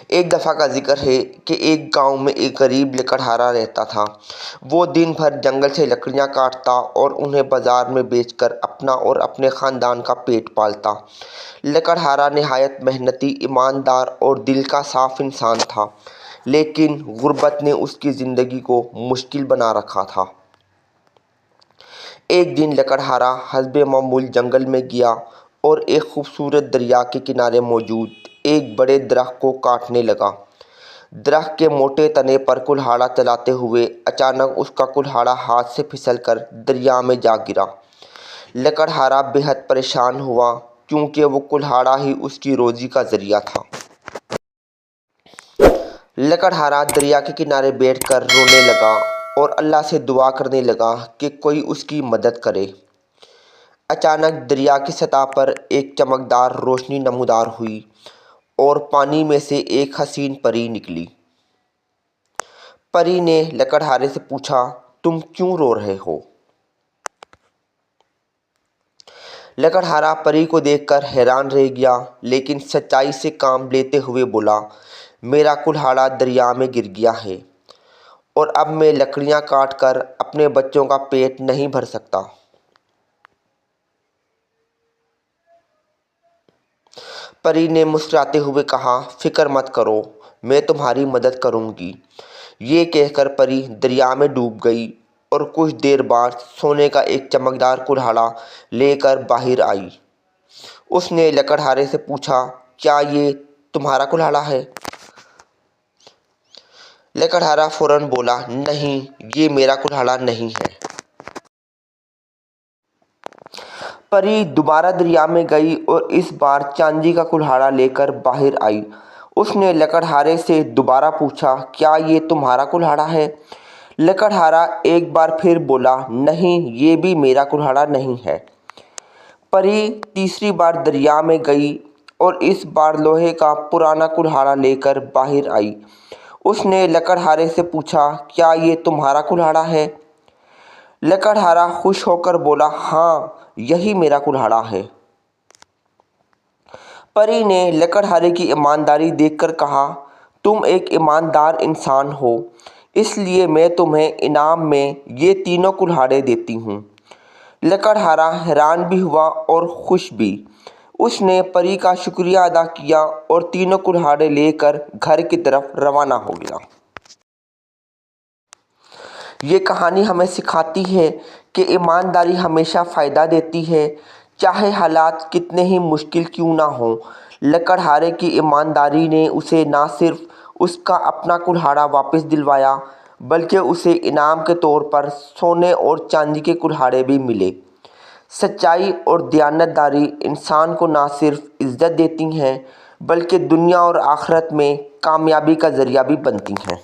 ایک دفعہ کا ذکر ہے کہ ایک گاؤں میں ایک غریب لکڑہارا رہتا تھا۔ وہ دن بھر جنگل سے لکڑیاں کاٹتا اور انہیں بازار میں بیچ کر اپنا اور اپنے خاندان کا پیٹ پالتا۔ لکڑہارا نہایت محنتی، ایماندار اور دل کا صاف انسان تھا، لیکن غربت نے اس کی زندگی کو مشکل بنا رکھا تھا۔ ایک دن لکڑہارا حسب معمول جنگل میں گیا اور ایک خوبصورت دریا کے کنارے موجود ایک بڑے درخت کو کاٹنے لگا۔ درخت کے موٹے تنے پر کلہاڑا چلاتے ہوئے اچانک اس کا کلہاڑا ہاتھ سے پھسل کر دریا میں جا گرا۔ لکڑہارا بے حد پریشان ہوا، کیونکہ وہ کلہاڑا ہی اس کی روزی کا ذریعہ تھا۔ لکڑہارا دریا کے کنارے بیٹھ کر رونے لگا اور اللہ سے دعا کرنے لگا کہ کوئی اس کی مدد کرے۔ اچانک دریا کی سطح پر ایک چمکدار روشنی نمودار ہوئی اور پانی میں سے ایک حسین پری نکلی۔ پری نے لکڑہارے سے پوچھا، تم کیوں رو رہے ہو؟ لکڑہارا پری کو دیکھ کر حیران رہ گیا، لیکن سچائی سے کام لیتے ہوئے بولا، میرا کلہاڑا دریا میں گر گیا ہے اور اب میں لکڑیاں کاٹ کر اپنے بچوں کا پیٹ نہیں بھر سکتا۔ پری نے مسکراتے ہوئے کہا، فکر مت کرو، میں تمہاری مدد کروں گی۔ یہ کہہ کر پری دریا میں ڈوب گئی اور کچھ دیر بعد سونے کا ایک چمکدار کلہاڑا لے کر باہر آئی۔ اس نے لکڑہارے سے پوچھا، کیا یہ تمہارا کلہاڑا ہے؟ لکڑہارا فوراً بولا، نہیں، یہ میرا کلہاڑا نہیں ہے۔ پری دوبارہ دریا میں گئی اور اس بار چاندی کا کلہاڑا لے کر باہر آئی۔ اس نے لکڑہارے سے دوبارہ پوچھا، کیا یہ تمہارا کلہاڑا ہے؟ لکڑہارا ایک بار پھر بولا، نہیں، یہ بھی میرا کلہاڑا نہیں ہے۔ پری تیسری بار دریا میں گئی اور اس بار لوہے کا پرانا کلہاڑا لے کر باہر آئی۔ اس نے لکڑہارے سے پوچھا، کیا یہ تمہارا کلہاڑا ہے؟ لکڑہارا خوش ہو کر بولا، ہاں، یہی میرا کلہاڑا ہے۔ پری نے لکڑہارے کی ایمانداری دیکھ کر کہا، تم ایک ایماندار انسان ہو، اس لیے میں تمہیں انعام میں یہ تینوں کلہاڑے دیتی ہوں۔ لکڑہارا حیران بھی ہوا اور خوش بھی۔ اس نے پری کا شکریہ ادا کیا اور تینوں کلہاڑے لے کر گھر کی طرف روانہ ہو گیا۔ یہ کہانی ہمیں سکھاتی ہے کہ ایمانداری ہمیشہ فائدہ دیتی ہے، چاہے حالات کتنے ہی مشکل کیوں نہ ہوں۔ لکڑہارے کی ایمانداری نے اسے نہ صرف اس کا اپنا کلہاڑا واپس دلوایا، بلکہ اسے انعام کے طور پر سونے اور چاندی کے کلہاڑے بھی ملے۔ سچائی اور دیانت داری انسان کو نہ صرف عزت دیتی ہیں، بلکہ دنیا اور آخرت میں کامیابی کا ذریعہ بھی بنتی ہیں۔